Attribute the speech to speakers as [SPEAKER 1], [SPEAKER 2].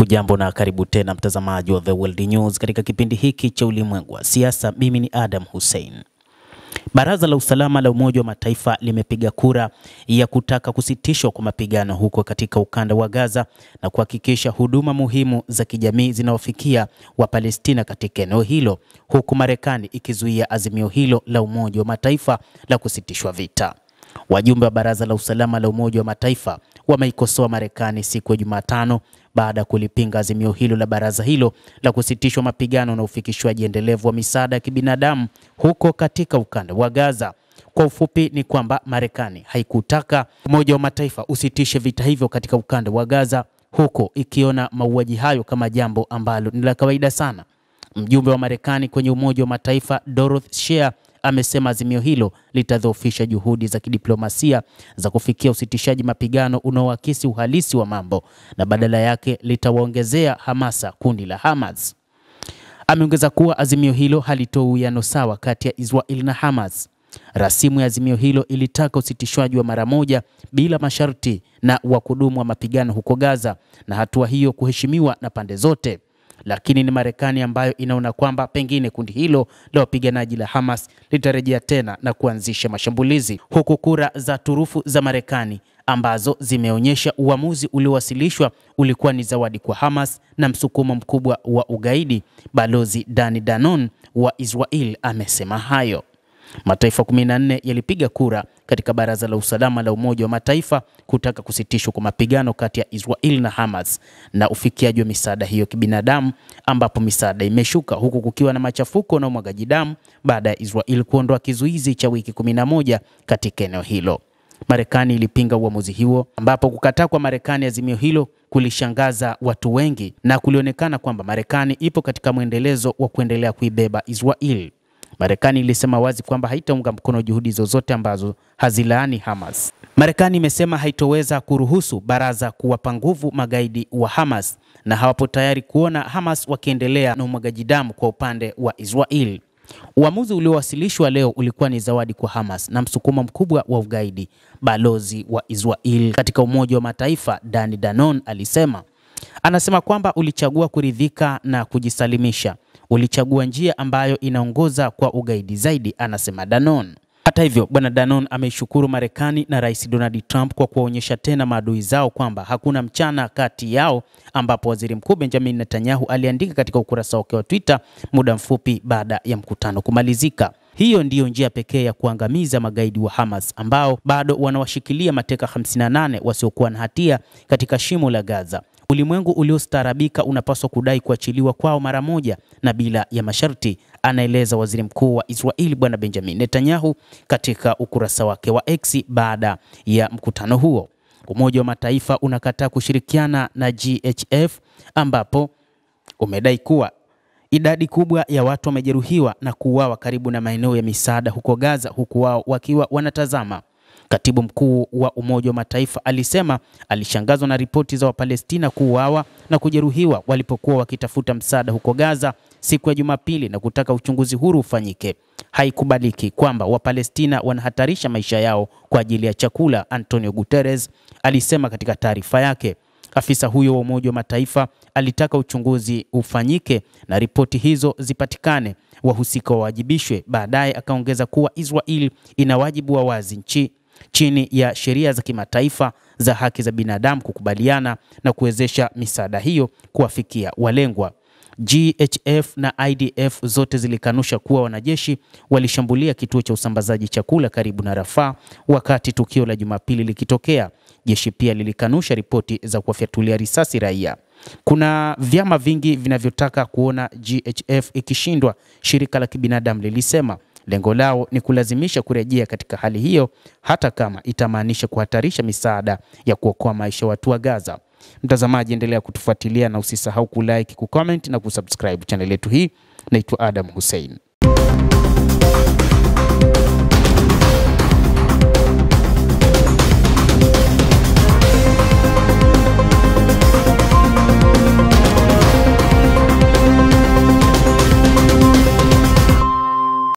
[SPEAKER 1] Hujambo na karibu tena mtazamaji wa The World News katika kipindi hiki cha ulimwengu wa siasa. Mimi ni Adam Hussein. Baraza la Usalama la Umoja wa Mataifa limepiga kura ya kutaka kusitishwa kwa mapigano huko katika ukanda wa Gaza na kuhakikisha huduma muhimu za kijamii zinawafikia Wapalestina katika eneo hilo, huku Marekani ikizuia azimio hilo la Umoja wa Mataifa la kusitishwa vita. Wajumbe wa Baraza la Usalama la Umoja wa Mataifa wameikosoa Marekani siku ya Jumatano baada ya kulipinga azimio hilo la baraza hilo la kusitishwa mapigano na ufikishwaji endelevu wa misaada ya kibinadamu huko katika ukanda wa Gaza. Kwa ufupi ni kwamba Marekani haikutaka Umoja wa Mataifa usitishe vita hivyo katika ukanda wa Gaza, huko ikiona mauaji hayo kama jambo ambalo ni la kawaida sana. Mjumbe wa Marekani kwenye Umoja wa Mataifa Dorothy Shea amesema azimio hilo litadhoofisha juhudi za kidiplomasia za kufikia usitishaji mapigano unaoakisi uhalisi wa mambo na badala yake litawaongezea hamasa kundi la Hamas. Ameongeza kuwa azimio hilo halitoa uwiano sawa kati ya Israel na Hamas. Rasimu ya azimio hilo ilitaka usitishwaji wa mara moja bila masharti na wa kudumu wa mapigano huko Gaza, na hatua hiyo kuheshimiwa na pande zote. Lakini ni Marekani ambayo inaona kwamba pengine kundi hilo la wapiganaji la Hamas litarejea tena na kuanzisha mashambulizi, huku kura za turufu za Marekani ambazo zimeonyesha uamuzi uliowasilishwa ulikuwa ni zawadi kwa Hamas na msukumo mkubwa wa ugaidi. Balozi Danny Danon wa Israel amesema hayo. Mataifa 14 yalipiga kura katika Baraza la Usalama la Umoja wa Mataifa kutaka kusitishwa kwa mapigano kati ya Israel na Hamas na ufikiaji wa misaada hiyo kibinadamu, ambapo misaada imeshuka huku kukiwa na machafuko na umwagaji damu baada ya Israel kuondoa kizuizi cha wiki 11 katika eneo hilo. Marekani ilipinga uamuzi huo, ambapo kukataa kwa Marekani azimio hilo kulishangaza watu wengi na kulionekana kwamba Marekani ipo katika mwendelezo wa kuendelea kuibeba Israel. Marekani ilisema wazi kwamba haitaunga mkono juhudi zozote ambazo hazilaani Hamas. Marekani imesema haitoweza kuruhusu baraza kuwapa nguvu magaidi wa Hamas na hawapo tayari kuona Hamas wakiendelea na umwagaji damu kwa upande wa Israel. Uamuzi uliowasilishwa leo ulikuwa ni zawadi kwa Hamas na msukumo mkubwa wa ugaidi. Balozi wa Israel katika Umoja wa Mataifa Danny Danon anasema kwamba ulichagua kuridhika na kujisalimisha. Ulichagua njia ambayo inaongoza kwa ugaidi zaidi, anasema Danon. Hata hivyo, Bwana Danon ameishukuru Marekani na Rais Donald Trump kwa kuwaonyesha tena maadui zao kwamba hakuna mchana kati yao, ambapo Waziri Mkuu Benjamin Netanyahu aliandika katika ukurasa wake wa Twitter muda mfupi baada ya mkutano kumalizika. Hiyo ndiyo njia pekee ya kuangamiza magaidi wa Hamas ambao bado wanawashikilia mateka 58 wasiokuwa na hatia katika shimo la Gaza. Ulimwengu uliostaarabika unapaswa kudai kuachiliwa kwao mara moja na bila ya masharti, anaeleza Waziri Mkuu wa Israeli Bwana Benjamin Netanyahu katika ukurasa wake wa X baada ya mkutano huo. Umoja wa Mataifa unakataa kushirikiana na GHF, ambapo umedai kuwa idadi kubwa ya watu wamejeruhiwa na kuuawa karibu na maeneo ya misaada huko Gaza, huku wao wakiwa wanatazama. Katibu mkuu wa Umoja wa Mataifa alisema alishangazwa na ripoti za Wapalestina kuuawa na kujeruhiwa walipokuwa wakitafuta msaada huko Gaza siku ya Jumapili na kutaka uchunguzi huru ufanyike. Haikubaliki kwamba Wapalestina wanahatarisha maisha yao kwa ajili ya chakula, Antonio Guterres alisema katika taarifa yake. Afisa huyo wa Umoja wa Mataifa alitaka uchunguzi ufanyike na ripoti hizo zipatikane, wahusika wawajibishwe. Baadaye akaongeza kuwa Israel ina wajibu wa wazi chini ya sheria za kimataifa za haki za binadamu kukubaliana na kuwezesha misaada hiyo kuwafikia walengwa. GHF na IDF zote zilikanusha kuwa wanajeshi walishambulia kituo cha usambazaji chakula karibu na Rafah wakati tukio la Jumapili likitokea. Jeshi pia lilikanusha ripoti za kuwafyatulia risasi raia. Kuna vyama vingi vinavyotaka kuona GHF ikishindwa, shirika la kibinadamu lilisema. Lengo lao ni kulazimisha kurejea katika hali hiyo, hata kama itamaanisha kuhatarisha misaada ya kuokoa maisha ya watu wa Gaza. Mtazamaji, endelea kutufuatilia na usisahau kulike, kucomment na kusubscribe channel yetu hii. Naitwa Adam Hussein.